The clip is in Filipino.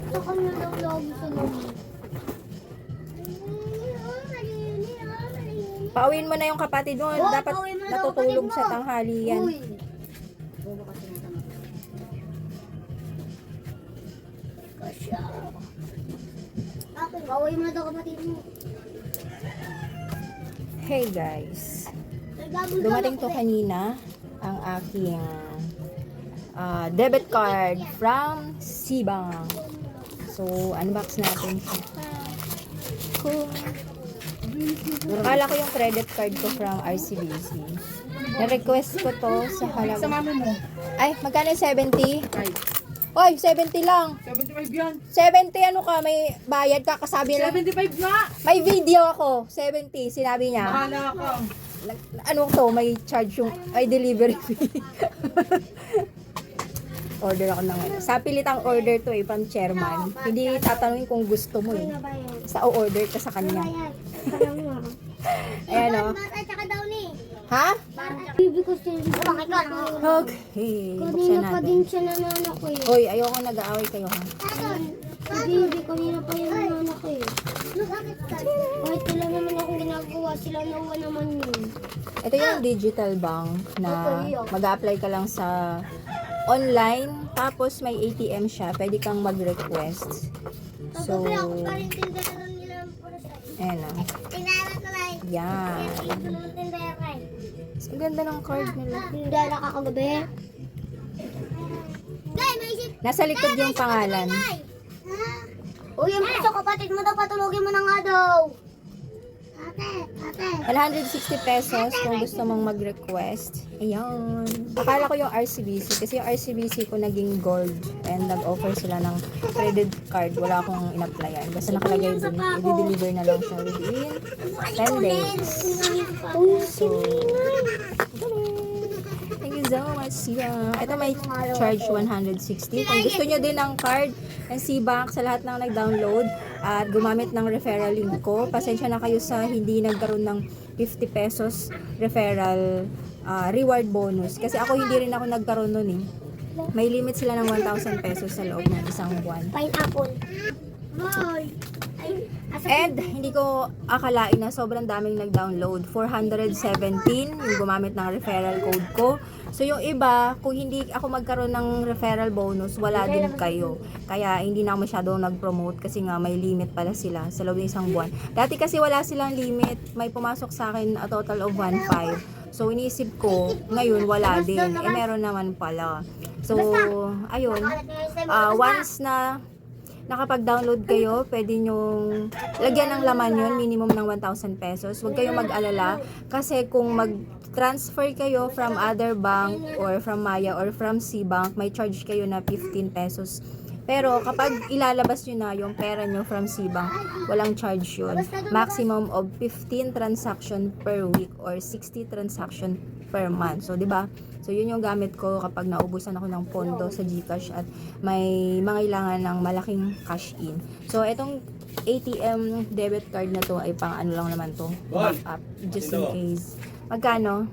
Saka na daw lagi sa loob. Pauwiin mo na yung kapatid mo. Oo, Dapat pauwiin mo na natutulog kapatid mo. sa tanghali yan. Uy. Bobo kasi ng tama. Kasya. Bakit? Pauwi mo na daw kapatid mo. Hey guys. Nagagod Dumating to kanina ang aking debit card from Cbank. So, unbox natin siya. Akala ko yung credit card ko from RCBC. Na-request ko to sa halaga. Sa mami mo. Ay, magkano yung 70? Ay, Oy, 70 lang. 75 yan. 70 ano ka, may bayad ka, kasabi lang. 75 nga. May video ako, 70, sinabi niya. Bahala ka. Ano to, may charge yung, ay delivery fee. Order ako ng ano. Sa pilitang order to from chairman. Hindi tatanungin kung gusto mo eh. Sa o-order ka sa kanya. Ayan o. Bata tsaka daw ni. Ha? Bibi ko siya. Bakit ka lang? Okay, buksan Kanina pa din natin. siya nananak ko eh. Hoy, ayoko nag-aaway kayo ha. Bibi, kanina pa yung nananak ko eh. Kahit wala naman akong ginagawa, sila nawa naman yun. Ito yung digital bank na mag-a-apply ka lang sa online, tapos may ATM siya, pwede kang mag-request. So, ayan o. Yan. Ang ganda ng card nila. Hindi nakakagabi. Nasa likod yung pangalan. Uy, yung puso kapatid mo daw, patulogin mo na nga daw. Ate. 160 pesos kung gusto mong mag-request. Ayan. Akala ko yung RCBC kasi yung RCBC ko naging gold and nag-offer sila ng credit card. Wala akong in-applyan. Basta nakalagay dun, i-deliver na lang siya within 10 days. So, thank you so much, Cbank. Ito may charge 160. Kung gusto nyo din ng card ng Cbank sa lahat ng nag-download at gumamit ng referral link ko, pasensya na kayo sa hindi nagkaroon ng 50 pesos referral reward bonus. Kasi ako hindi rin ako nagkaroon nun eh. May limit sila ng 1,000 pesos sa loob ng isang buwan. Pineapple. Boy. And hindi ko akalain na sobrang daming nag-download. 417 yung gumamit ng referral code ko. So yung iba, kung hindi ako magkaroon ng referral bonus, wala din kayo. Kaya hindi na ako masyadong nag-promote kasi nga may limit pala sila sa loob ng isang buwan. Dati kasi wala silang limit. May pumasok sa akin a total of 1.5. So iniisip ko, ngayon wala din. Eh meron naman pala. So ayun, once na nakapag-download kayo, pwede nyong lagyan ng laman yun, minimum ng 1,000 pesos. Huwag kayong mag-alala kasi kung mag-transfer kayo from other bank or from Maya or from Cbank, may charge kayo na 15 pesos. Pero kapag ilalabas nyo na yung pera nyo from Cbank, walang charge yun. Maximum of 15 transaction per week or 60 transaction per month. So, di ba? So, yun yung gamit ko kapag naubusan ako ng pondo sa GCash at may mangailangan ng malaking cash in. So, itong ATM debit card na to ay pang ano lang naman to, backup, just in case. Magkano?